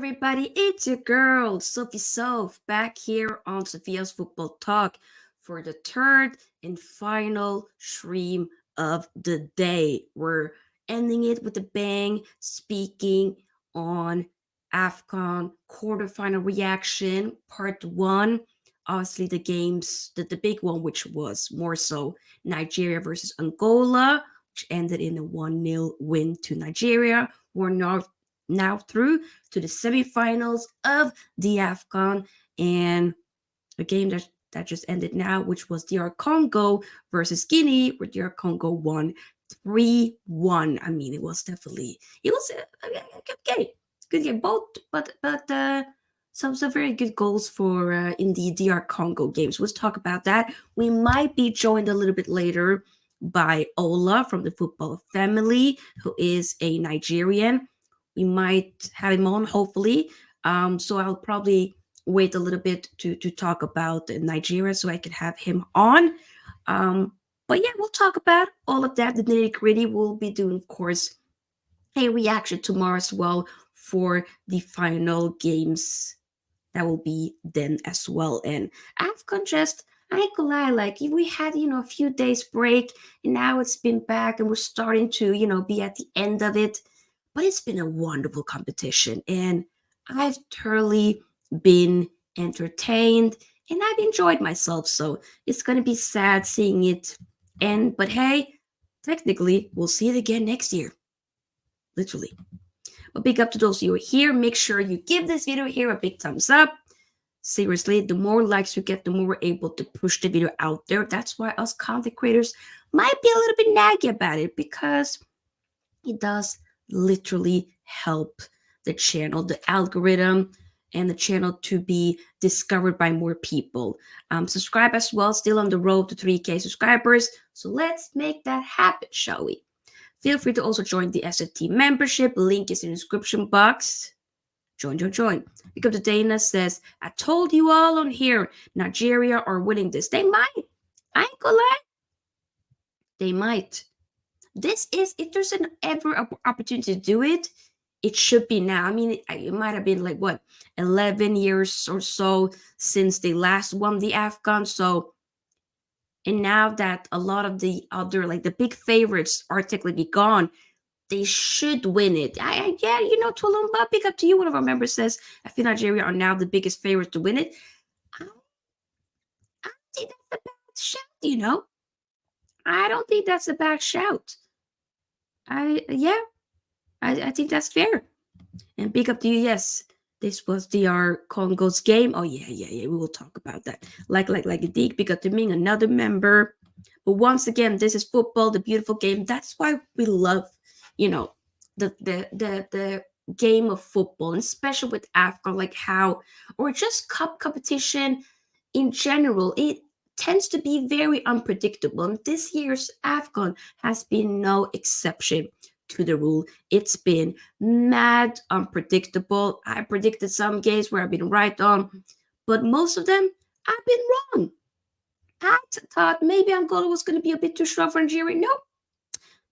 everybody? It's your girl, Sophie back here on Sophia's Football Talk for the third and final stream of the day. We're ending it with a bang, speaking on Afcon quarterfinal reaction, part one. Obviously, the games, the big one, which was more so Nigeria versus Angola, which ended in a 1-0 win to Nigeria. We're now through to the semifinals of the Afcon, and a game that just ended now, which was DR Congo versus Guinea, where DR Congo won 3-1. I mean, it was a good game. Good game, both, but some very good goals for in the DR Congo games. Let's talk about that. We might be joined a little bit later by Ola from the football family, who is a Nigerian. We might have him on, hopefully. So I'll probably wait a little bit to talk about Nigeria so I can have him on. But yeah, we'll talk about all of that. The nitty gritty. We'll be doing, of course, a reaction tomorrow as well for the final games that will be then as well. And Afcon just, I ain't gonna lie, like we had, a few days break and now it's been back and we're starting to, be at the end of it. But it's been a wonderful competition and I've thoroughly been entertained and I've enjoyed myself. So it's going to be sad seeing it end. But hey, technically, we'll see it again next year. Literally. But big up to those of you who are here. Make sure you give this video here a big thumbs up. Seriously, the more likes you get, the more we're able to push the video out there. That's why us content creators might be a little bit naggy about it because it does literally help the channel, the algorithm, and the channel to be discovered by more people. Subscribe as well, still on the road to 3K subscribers. So let's make that happen, shall we? Feel free to also join the SFT membership. Link is in the description box. Join. Because the Dana says, I told you all on here, Nigeria are winning this. They might. I ain't gonna lie. They might. This is, if there's an ever opportunity to do it, it should be now. I mean, it might have been like, 11 years or so since they last won the Afcon. So, and now that a lot of the other, like the big favorites are technically gone, they should win it. Yeah, Tulumba, big up to you. One of our members says, I feel Nigeria are now the biggest favorites to win it. I don't think that's a bad shout, I don't think that's a bad shout. I think that's fair. And big up to you. Yes, this was DR Congo's game. Oh yeah. We will talk about that. Like a dig. Big up to Ming, another member. But once again, this is football, the beautiful game. That's why we love, the game of football, and especially with Afcon, like how, or just cup competition in general. It tends to be very unpredictable. And this year's Afcon has been no exception to the rule. It's been mad unpredictable. I predicted some games where I've been right on, but most of them I've been wrong. I thought maybe Angola was going to be a bit too strong for Nigeria. Nope.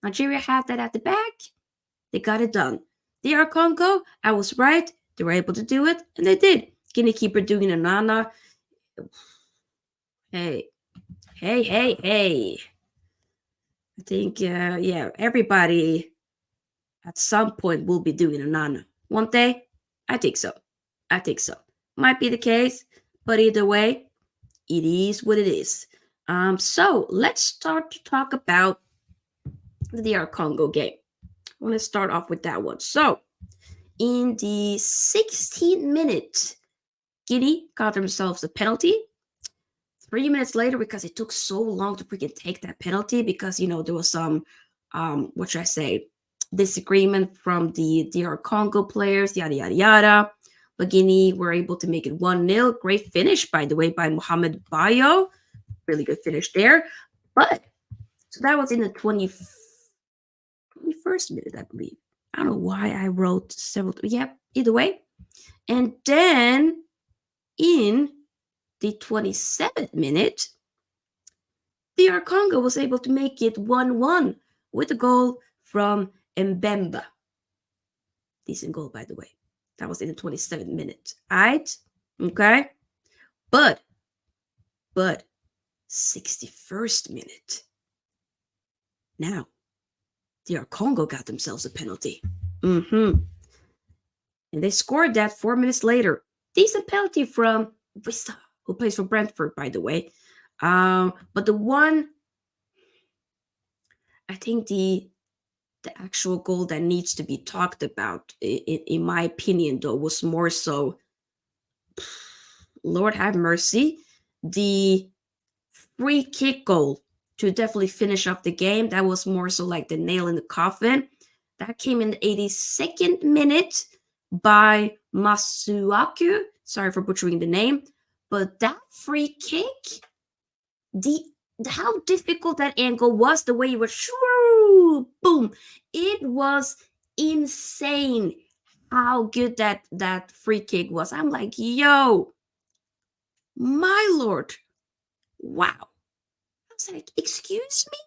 Nigeria had that at the back. They got it done. DR Congo, I was right. They were able to do it, and they did. Guinea keeper doing a nana. Hey. I think, everybody at some point will be doing a nana. Won't they? I think so. Might be the case, but either way, it is what it is. So let's start to talk about the DR Congo game. I want to start off with that one. So, in the 16th minute, Guinea got themselves a penalty. 3 minutes later, because it took so long to freaking take that penalty, because there was some what should I say, disagreement from the DR Congo players, yada. But Guinea were able to make it 1-0. Great finish, by the way, by Mohamed Bayo. Really good finish there. But so that was in the 21st minute, I believe. I don't know why I wrote several. Yep, either way. And then in the 27th minute, DR Congo was able to make it 1-1 with a goal from Mbemba. Decent goal, by the way. That was in the 27th minute. Alright? Okay? But 61st minute. Now, DR Congo got themselves a penalty. And they scored that 4 minutes later. Decent penalty from Vista, who plays for Brentford, by the way. But the one, I think the actual goal that needs to be talked about, in my opinion, though, was more so, Lord have mercy, the free kick goal to definitely finish off the game. That was more so like the nail in the coffin. That came in the 82nd minute by Masuaku. Sorry for butchering the name. But that free kick, how difficult that angle was, the way it was, shoo, boom. It was insane how good that free kick was. I'm like, yo, my lord, wow. I was like, excuse me?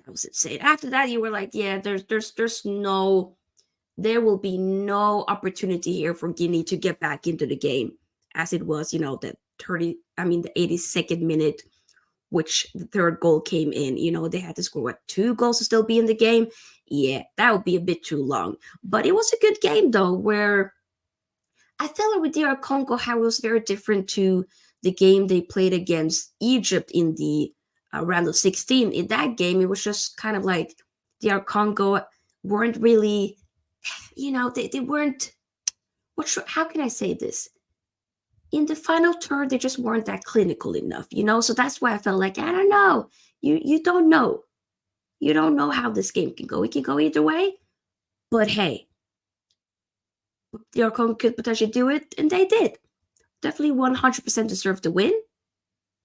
That was insane. After that, you were like, yeah, there will be no opportunity here for Guinea to get back into the game, as it was, the 82nd minute, which the third goal came in. They had to score 2 goals to still be in the game. Yeah, that would be a bit too long. But it was a good game though, where I felt like with DR Congo, how it was very different to the game they played against Egypt in the round of 16. In that game, it was just kind of like DR Congo weren't really, they weren't, how can I say this? In the final third, they just weren't that clinical enough, So that's why I felt like, I don't know. You don't know. You don't know how this game can go. It can go either way. But hey, DR Congo could potentially do it, and they did. Definitely 100% deserved to win.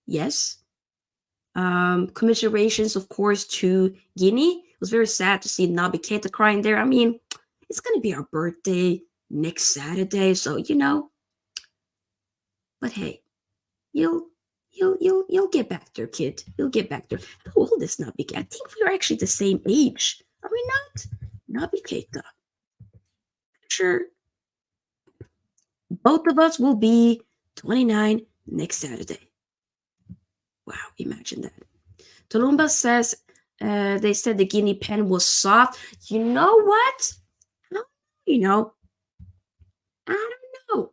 Yes. Commiserations, of course, to Guinea. It was very sad to see Naby Keita crying there. I mean, it's gonna be our birthday next Saturday, so But hey, you'll get back there, kid. You'll get back there. How old is Naby Keita? I think we are actually the same age. Are we not? Naby Keita. Sure. Both of us will be 29 next Saturday. Wow, imagine that. Tulumba says they said the Guinea pen was soft. You know what? I don't know.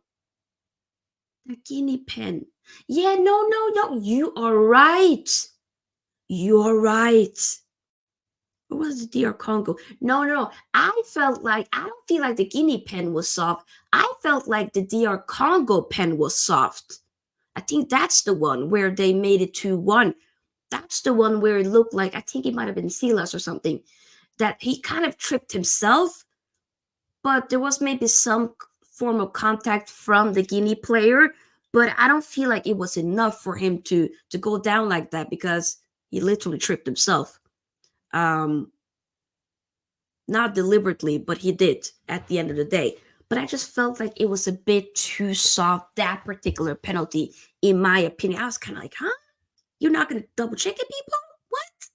The Guinea pen. Yeah, no. You are right. Or was it DR Congo? No. I don't feel like the Guinea pen was soft. I felt like the DR Congo pen was soft. I think that's the one where they made it 2-1. That's the one where it looked like, I think it might have been Silas or something, that he kind of tripped himself, but there was maybe some form of contact from the Guinea player, but I don't feel like it was enough for him to go down like that, because he literally tripped himself. Not deliberately, but he did at the end of the day. But I just felt like it was a bit too soft, that particular penalty, in my opinion. I was kind of like, huh? You're not going to double check it, people? What?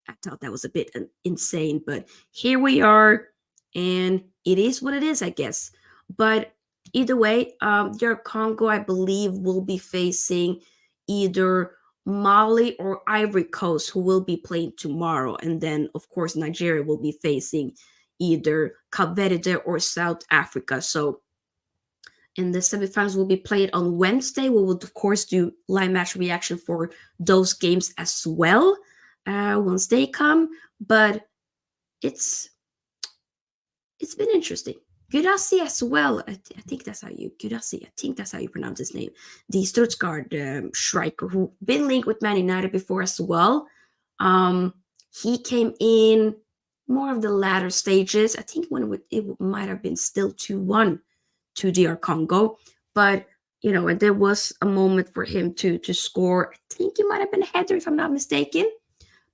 I thought that was a bit insane, but here we are, and it is what it is, I guess. But either way, your Congo, I believe, will be facing either Mali or Ivory Coast, who will be playing tomorrow. And then, of course, Nigeria will be facing either Cape Verde or South Africa. So, and the semifinals will be played on Wednesday. We will, of course, do live match reaction for those games as well once they come. But it's been interesting. Gudasi as well. I think that's how you Gudasi. I think that's how you pronounce his name. The Stuttgart striker who been linked with Man United before as well. He came in more of the latter stages. I think when it might have been still 2-1 to DR Congo, but and there was a moment for him to score. I think it might have been a header if I'm not mistaken.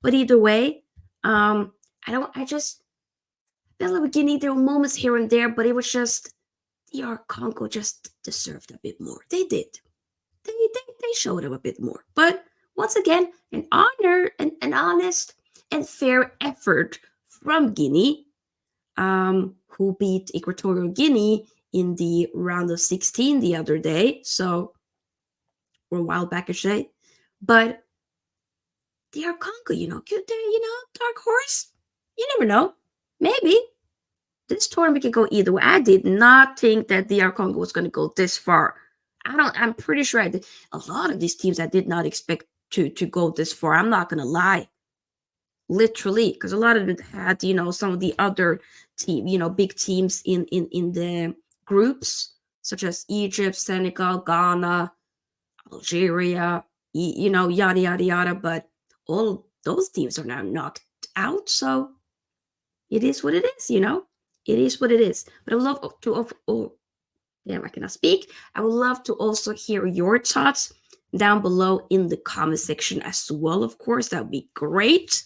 But either way, I just felt like Guinea, there were moments here and there, but it was just DR Congo just deserved a bit more. They did. They showed up a bit more. But once again, an honor and an honest and fair effort from Guinea, who beat Equatorial Guinea in the round of 16 the other day, so or a while back, I should say. But DR Congo, could they, dark horse? You never know. Maybe this tournament could go either way. I did not think that DR Congo was going to go this far. I'm pretty sure a lot of these teams I did not expect to go this far. I'm not going to lie. Literally, because a lot of them had, some of the other team, big teams in the groups, such as Egypt, Senegal, Ghana, Algeria, yada yada yada. But all those teams are now knocked out, so it is what it is. It is what it is. But I would love to. Oh, damn, I cannot speak. I would love to also hear your thoughts down below in the comment section as well. Of course, that would be great.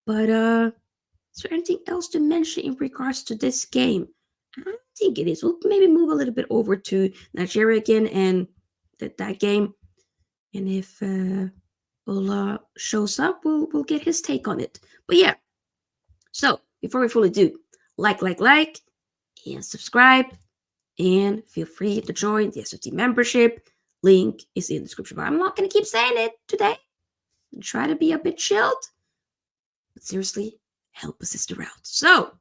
But is there anything else to mention in regards to this game? I don't think it is. We'll maybe move a little bit over to Nigeria again and that game. And if Ola shows up, we'll get his take on it. But yeah. So before we fully do, like, and subscribe. And feel free to join the SOT membership. Link is in the description bar. I'm not going to keep saying it today. I'll try to be a bit chilled. But seriously, help a sister out. So,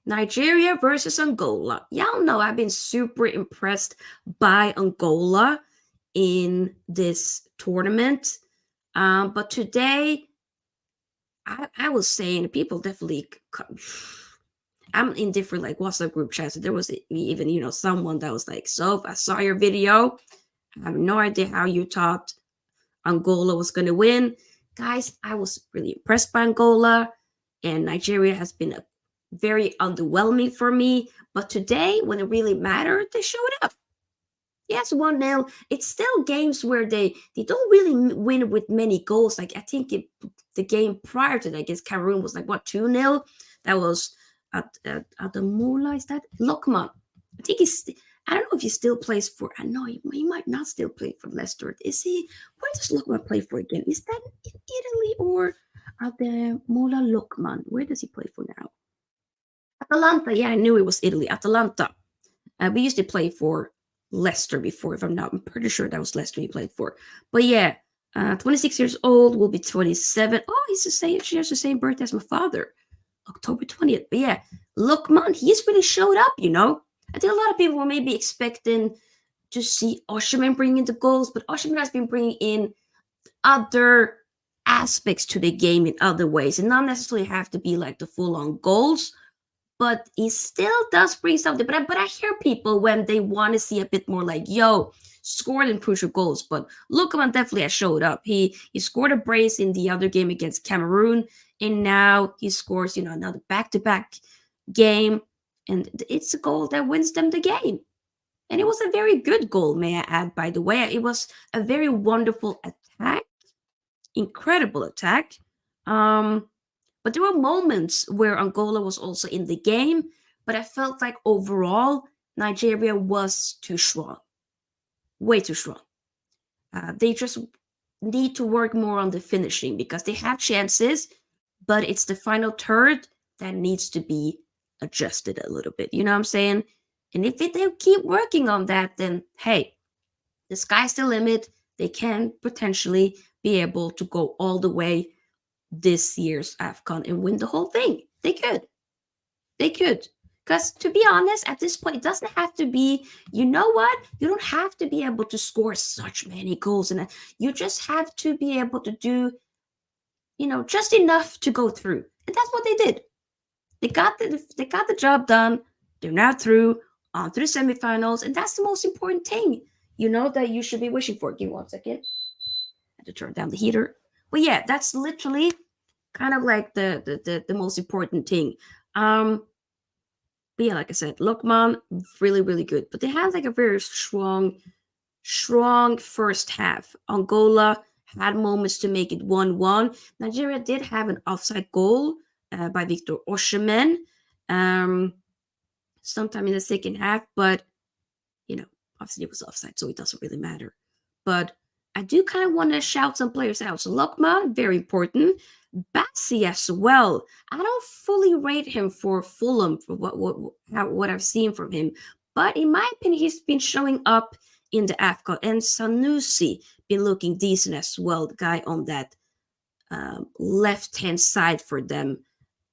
Nigeria versus Angola. Y'all know I've been super impressed by Angola in this tournament. But today, I was saying people definitely... I'm in different WhatsApp group chats. There was even, someone that was like, "So I saw your video. I have no idea how you thought Angola was going to win." Guys, I was really impressed by Angola, and Nigeria has been very underwhelming for me. But today, when it really mattered, they showed up. Yes, 1-0. It's still games where they don't really win with many goals. I think the game prior to that against Cameroon was 2-0. That was at the Mula, is that Lokman? I think I don't know if he still plays for. I know he might not still play for Leicester. Is he? Where does Lokman play for again? Is that in Italy or at the Mula Lokman? Where does he play for now? Atalanta. Yeah, I knew it was Italy. Atalanta. We used to play for Leicester before, if I'm pretty sure that was Leicester he played for. But yeah, 26 years old, will be 27. Oh, she has the same birthday as my father. October 20th. But yeah, Lookman, he's really showed up, I think a lot of people were maybe expecting to see Oshiman bring in the goals, but Oshiman has been bringing in other aspects to the game in other ways. And not necessarily have to be the full-on goals, but he still does bring something. But I hear people when they want to see a bit more scored in crucial goals. But Lookman definitely has showed up. He scored a brace in the other game against Cameroon, and now he scores, another back-to-back game, and it's a goal that wins them the game. And it was a very good goal, may I add, by the way. It was a very wonderful attack, incredible attack. But there were moments where Angola was also in the game, but I felt like overall, Nigeria was too strong. Way too strong. They just need to work more on the finishing because they have chances, but it's the final third that needs to be adjusted a little bit. You know what I'm saying? And if they keep working on that, then hey, the sky's the limit. They can potentially be able to go all the way this year's Afcon and win the whole thing. They could. Because to be honest, at this point, it doesn't have to be, you know what? You don't have to be able to score such many goals. And you just have to be able to do, just enough to go through. And that's what they did. They got the job done. They're now through, on to the semifinals. And that's the most important thing, that you should be wishing for. Give me 1 second. I had to turn down the heater. But yeah, that's literally kind of the most important thing. But yeah, like I said, Lokman, really, really good. But they had a very strong first half. Angola had moments to make it 1-1. Nigeria did have an offside goal by Victor Osimhen sometime in the second half, but obviously it was offside, so it doesn't really matter. But I do kind of want to shout some players out. So Lokman, very important. Bassi as well. I don't fully rate him for Fulham for what I've seen from him, But in my opinion, he's been showing up in the Afcon, and Sanusi been looking decent as well. The guy on that left-hand side for them,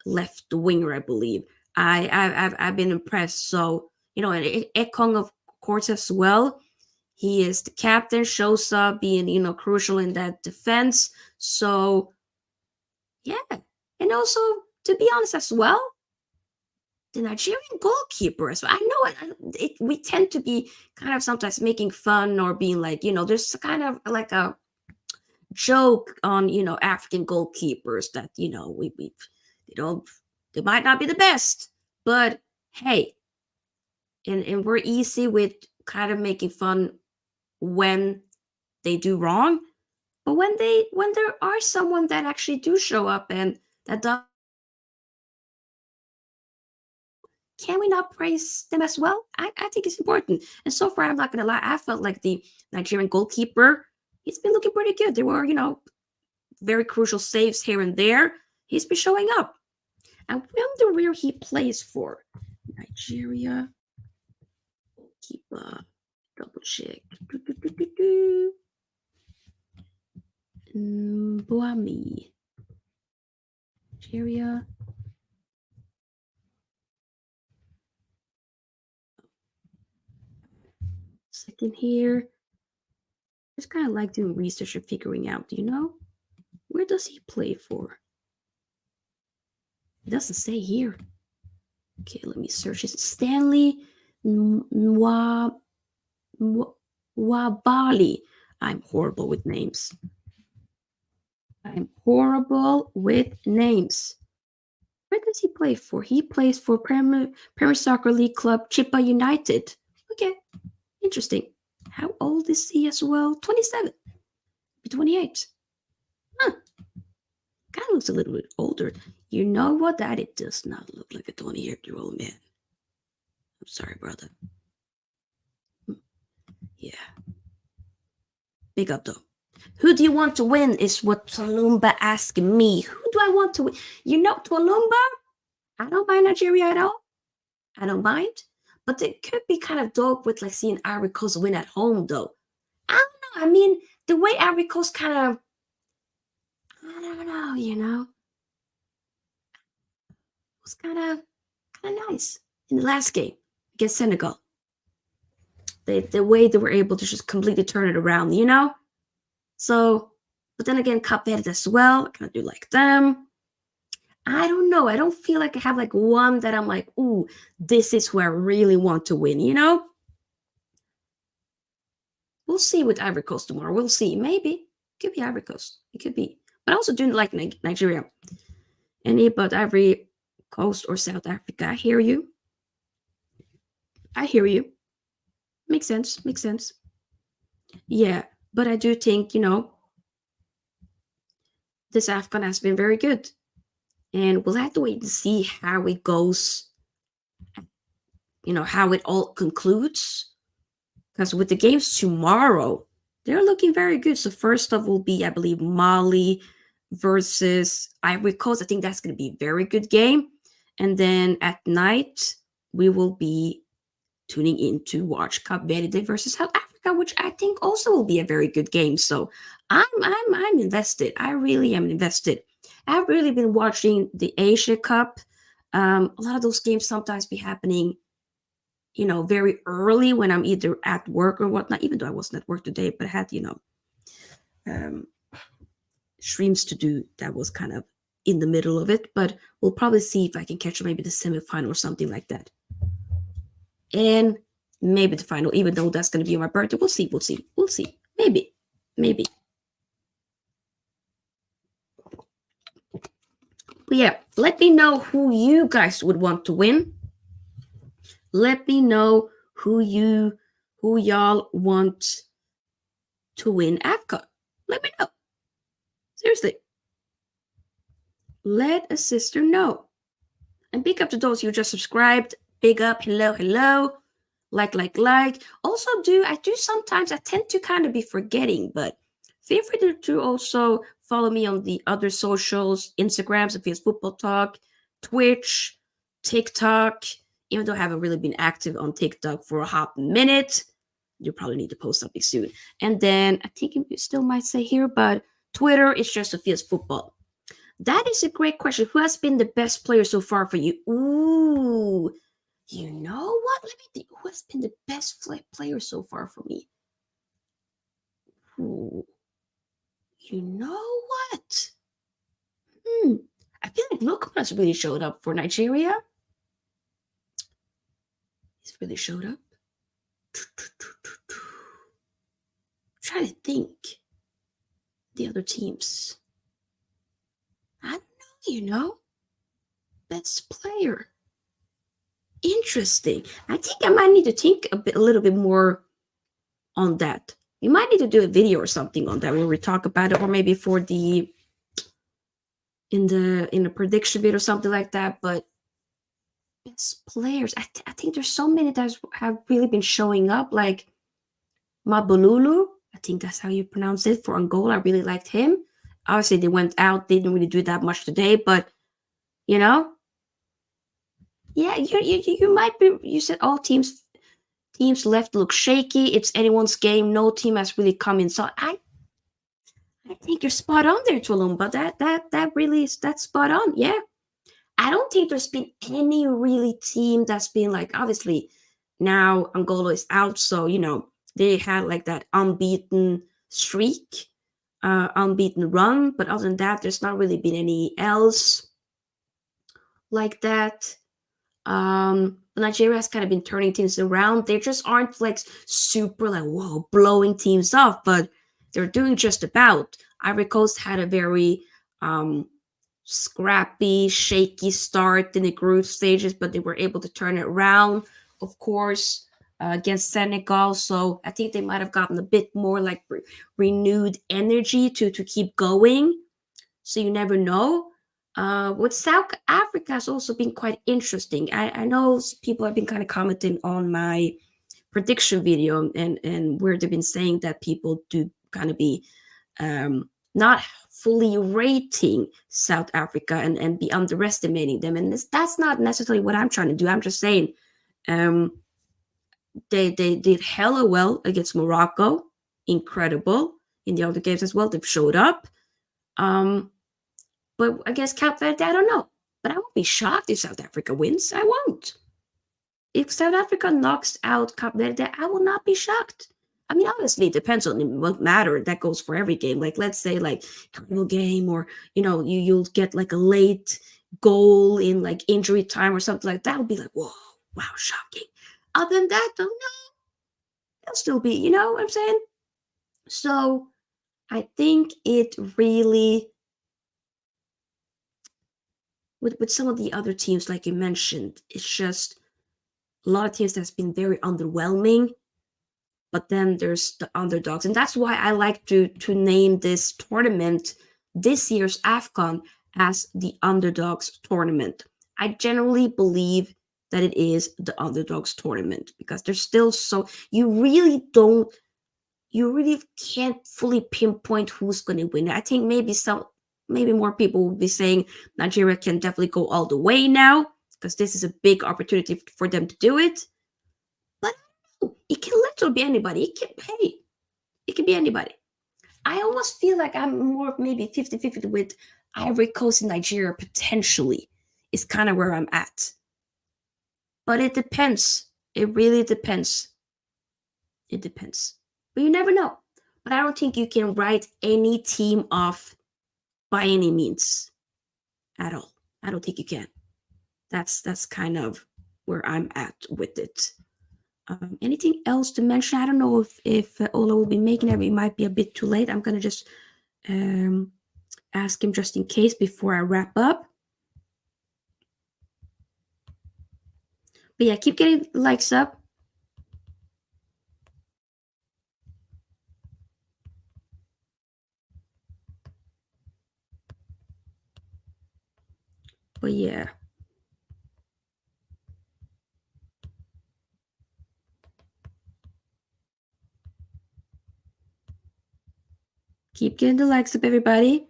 left winger, I believe. I've been impressed. So and Ekong, of course, as well. He is the captain, shows up being crucial in that defense. So yeah, and also to be honest as well, the Nigerian goalkeeper as well. I know we tend to be kind of sometimes making fun or being like, there's kind of like a joke on African goalkeepers that they might not be the best, but hey, and we're easy with kind of making fun when they do wrong, but when there are someone that actually do show up and that does, can we not praise them as well? I think it's important. And so far, I'm not gonna lie, I felt like the Nigerian goalkeeper, he's been looking pretty good. There were very crucial saves here and there. He's been showing up. I wonder where he plays for. Nigeria goalkeeper. Double check. Boami. Nigeria. Second here. Just kind of like doing research and figuring out, where does he play for? It doesn't say here. Okay, let me search. Is it Stanley Wabali? I'm horrible with names. Where does he play for? He plays for Premier Soccer League club Chippa United. Okay, interesting. How old is he as well? 27. 28. Huh. Kind of looks a little bit older. You know what? That it does not look like a 28-year-old man. I'm sorry, brother. Yeah. Big up, though. Who do you want to win is what Tolumba asked me. Who do I want to win? Tolumba, I don't mind Nigeria at all. I don't mind. But it could be kind of dope with seeing Ivory Coast win at home, though. I don't know. I mean, the way Ivory Coast kind of, I don't know, was kind of nice in the last game against Senegal. The way they were able to just completely turn it around, So, but then again, Cape Verde as well. I kind of do like them. I don't know. I don't feel like I have one that I'm like, ooh, this is where I really want to win, We'll see with Ivory Coast tomorrow. We'll see. Maybe. It could be Ivory Coast. It could be. But I also do like Nigeria. But Ivory Coast or South Africa. I hear you. Makes sense. Yeah. But I do think, this Afcon has been very good. And we'll have to wait and see how it goes, how it all concludes. Because with the games tomorrow, they're looking very good. So first up will be, I believe, Mali versus Ivory Coast. I think that's going to be a very good game. And then at night, we will be tuning in to watch Cape Verde versus South Africa, which I think also will be a very good game. So I'm invested. I really am invested. I've really been watching the Asia Cup. A lot of those games sometimes be happening, very early when I'm either at work or whatnot, even though I wasn't at work today, but I had, streams to do that was kind of in the middle of it. But we'll probably see if I can catch maybe the semifinal or something like that. And maybe the final, even though that's going to be on my birthday. We'll see. Maybe. But yeah, let me know who you guys would want to win. Let me know who y'all want to win Afcon. Let me know. Seriously. Let a sister know. And big up to those who just subscribed. Big up. Hello. Like. Also, I tend to kind of be forgetting, but feel free to also follow me on the other socials, Instagram, Sofia's Football Talk, Twitch, TikTok, even though I haven't really been active on TikTok for a hot minute. You probably need to post something soon. And then I think you still might say here, but Twitter is just Sofia's football. That is a great question. Who has been the best player so far for you? Ooh, you know what? Let me think. Who has been the best player so far for me? Ooh, you know what? I feel like Lukman has really showed up for Nigeria. He's really showed up. Trying to think the other teams. I don't know, you know. Best player. Interesting. I think I might need to think a little bit more on that. We might need to do a video or something on that where we talk about it, or maybe for the in the prediction video or something like that. But best players, I think there's so many that have really been showing up, like Mabululu. I think that's how you pronounce it, for Angola. I really liked him. Obviously, they went out. They didn't really do that much today, but you know, yeah, you might be. You said all teams left look shaky. It's anyone's game. No team has really come in. So I think you're spot on there, Tulumba. That really is, that's spot on. Yeah, I don't think there's been any really team that's been like, obviously now Angola is out, so you know they had like that unbeaten streak, unbeaten run. But other than that, there's not really been any else like that. Nigeria has kind of been turning teams around. They just aren't like super like whoa blowing teams off, but they're doing just about. Ivory Coast had a very scrappy, shaky start in the group stages, but they were able to turn it around, of course, against Senegal. So I think they might have gotten a bit more like renewed energy to keep going. So you never know. With South Africa has also been quite interesting. I know people have been kind of commenting on my prediction video, and where they've been saying that people do kind of be not fully rating South Africa and be underestimating them. And that's not necessarily what I'm trying to do. I'm just saying they did hella well against Morocco. Incredible. In the other games as well, they've showed up. But against Cape Verde, I don't know. But I won't be shocked if South Africa wins. I won't. If South Africa knocks out Cape Verde, I will not be shocked. I mean, obviously, it depends on what matter. That goes for every game. Like, let's say, like, final game, or you'll get like a late goal in like injury time or something like that. Would be like, whoa, wow, shocking. Other than that, don't know. They'll still be, you know what I'm saying? So, I think it really, with some of the other teams, like you mentioned, it's just a lot of teams that's been very underwhelming. But then there's the underdogs, and that's why I like to name this tournament, this year's Afcon, as the underdogs tournament. I generally believe that it is the underdogs tournament because there's still so you really can't fully pinpoint who's going to win. I think maybe more people will be saying Nigeria can definitely go all the way now because this is a big opportunity for them to do it. But it can literally be anybody. It can be anybody. I almost feel like I'm more maybe 50-50 with Ivory Coast and Nigeria potentially is kind of where I'm at. But it depends. It really depends. It depends. But you never know. But I don't think you can write any team off by any means at all. I don't think you can. That's kind of where I'm at with it. Anything else to mention? I don't know if Ola will be making it. It might be a bit too late. I'm gonna just ask him just in case before I wrap up. But yeah, keep getting likes up. But yeah. Keep getting the likes up, everybody.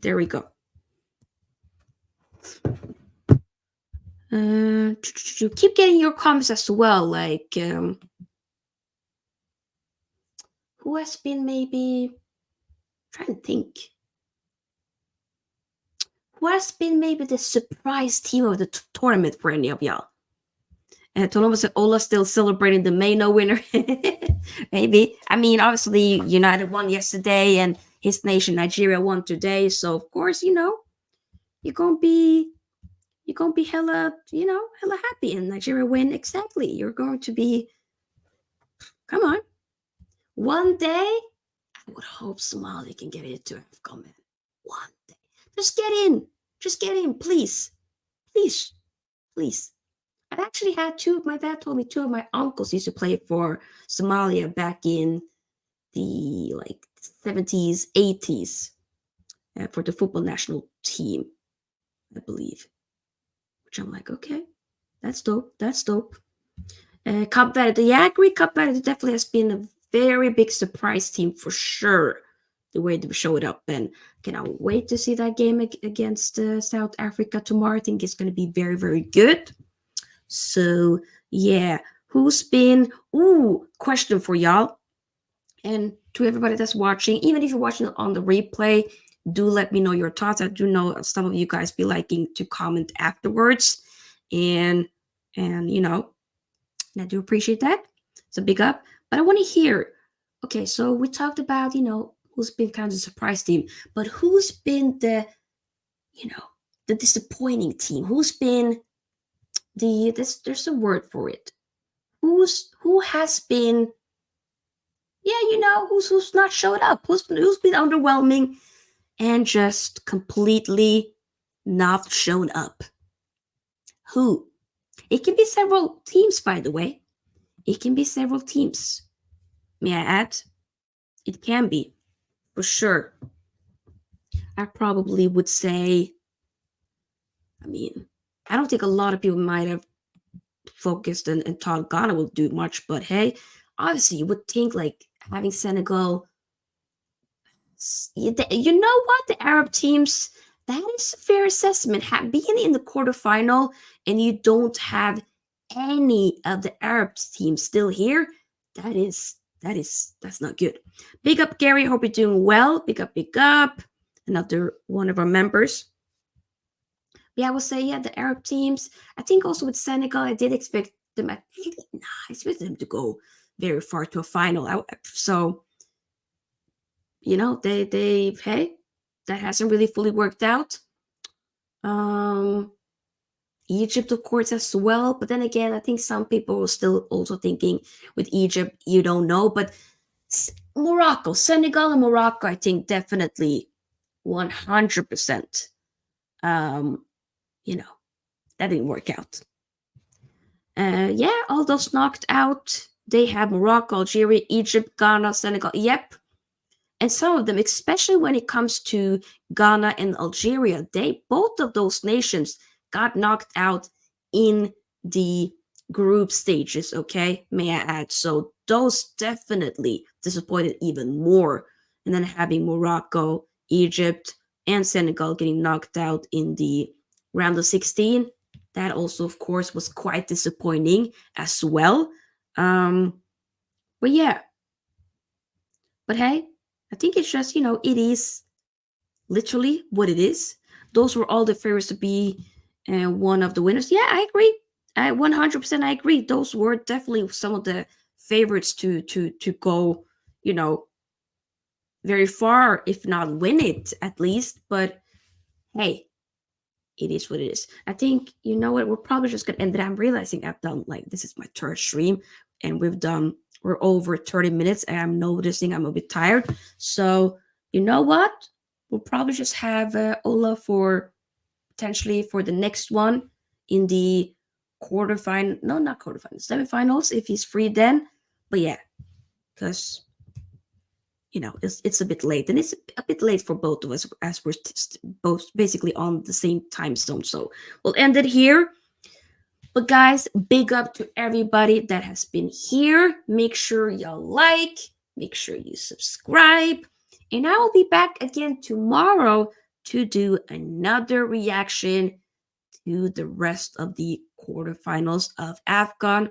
There we go. Keep getting your comments as well. Like, who has been maybe trying to think? Who has been maybe the surprise team of the tournament for any of y'all? And Toloma said Ola still celebrating the Mayno winner. Maybe. I mean, obviously United won yesterday and his nation Nigeria won today. So of course, you're gonna be hella, hella happy and Nigeria win. Exactly. You're going to be, come on. One day, I would hope Somalia can get into Afcon, man. One day. Just get in. Just get in, please. Please. Please. I've actually had my dad told me two of my uncles used to play for Somalia back in the 70s, 80s for the football national team, I believe. Which I'm like, okay, that's dope. That's dope. Cape Verde, yeah, I agree. Cape Verde definitely has been a very big surprise team for sure. The way they showed up, and cannot wait to see that game against South Africa tomorrow. I think it's going to be very, very good. So yeah, who's been? Question for y'all, and to everybody that's watching, even if you're watching it on the replay, do let me know your thoughts. I do know some of you guys be liking to comment afterwards, and I do appreciate that. It's a big up. But I want to hear, okay, so we talked about, who's been kind of a surprise team, but who's been the disappointing team? Who's been there's a word for it. Who has been, who's not showed up? Who's been underwhelming and just completely not shown up? Who? It can be several teams, by the way. It can be several teams. May I add? It can be, for sure. I probably would say, I don't think a lot of people might have focused and thought Ghana will do much, but hey, obviously you would think like having Senegal, you know what? The Arab teams, that is a fair assessment. Being in the quarterfinal and you don't have any of the Arab teams still here, that's not good. Big up, Gary. Hope you're doing well. Big up, big up. Another one of our members. Yeah, I would say, the Arab teams. I think also with Senegal, I did expect them. I expected them to go very far to a final. So, hey, that hasn't really fully worked out. Egypt, of course, as well. But then again, I think some people are still also thinking with Egypt, you don't know. But Morocco, Senegal and Morocco, I think definitely 100%. That didn't work out. All those knocked out. They have Morocco, Algeria, Egypt, Ghana, Senegal. Yep. And some of them, especially when it comes to Ghana and Algeria, both of those nations got knocked out in the group stages, okay? May I add. So those definitely disappointed even more. And then having Morocco, Egypt, and Senegal getting knocked out in the round of 16, that also, of course, was quite disappointing as well. But yeah. But hey, I think it's just, it is literally what it is. Those were all the favorites to be one of the winners. Yeah, I agree. 100% I agree. Those were definitely some of the favorites to go, very far, if not win it at least. But hey, it is what it is. I think, you know what, we're probably just gonna end it. I'm realizing I've done this is my third stream and we're over 30 minutes and I'm noticing I'm a bit tired. So you know what, we'll probably just have Ola for potentially for the next one in the semifinals if he's free then. But yeah, because it's a bit late, and it's a bit late for both of us as we're both basically on the same time zone. So we'll end it here. But guys, big up to everybody that has been here. Make sure y'all make sure you subscribe, and I will be back again tomorrow to do another reaction to the rest of the quarterfinals of Afcon.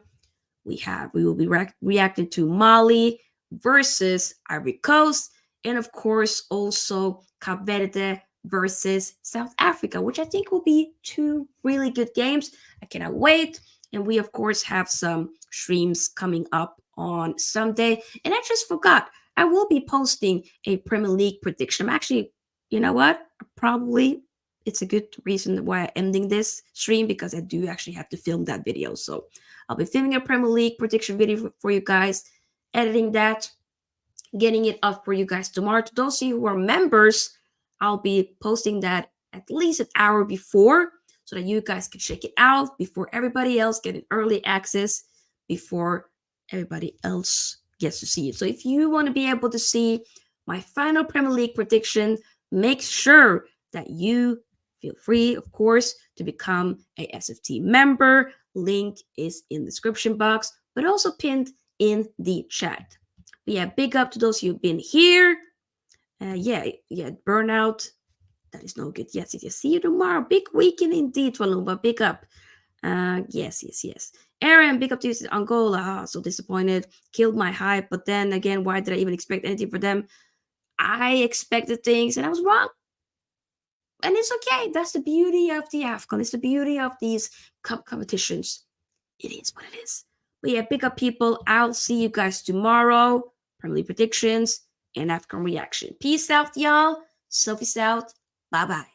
We will be reacting to Mali versus Ivory Coast, and of course also Cape Verde versus South Africa, which I think will be two really good games. I cannot wait. And we of course have some streams coming up on Sunday. And I just forgot, I will be posting a Premier League prediction. I'm actually, you know what? Probably it's a good reason why I'm ending this stream, because I do actually have to film that video. So I'll be filming a Premier League prediction video for you guys, editing that, getting it up for you guys tomorrow. To those of you who are members, I'll be posting that at least an hour before, so that you guys can check it out before everybody else, getting early access before everybody else gets to see it. So if you want to be able to see my final Premier League prediction, make sure that you feel free, of course, to become a SFT member. Link is in the description box, but also pinned in the chat. But yeah, big up to those who've been here. Yeah, burnout. That is no good. Yes. See you tomorrow. Big weekend indeed, Walumba. Big up. Yes. Aaron, big up to you. Angola. So disappointed. Killed my hype. But then again, why did I even expect anything for them? I expected things and I was wrong. And it's okay. That's the beauty of the Afcon. It's the beauty of these cup competitions. It is what it is. But yeah, big up people. I'll see you guys tomorrow. Premier League predictions and Afcon reaction. Peace out, y'all. Sophie's out. Bye-bye.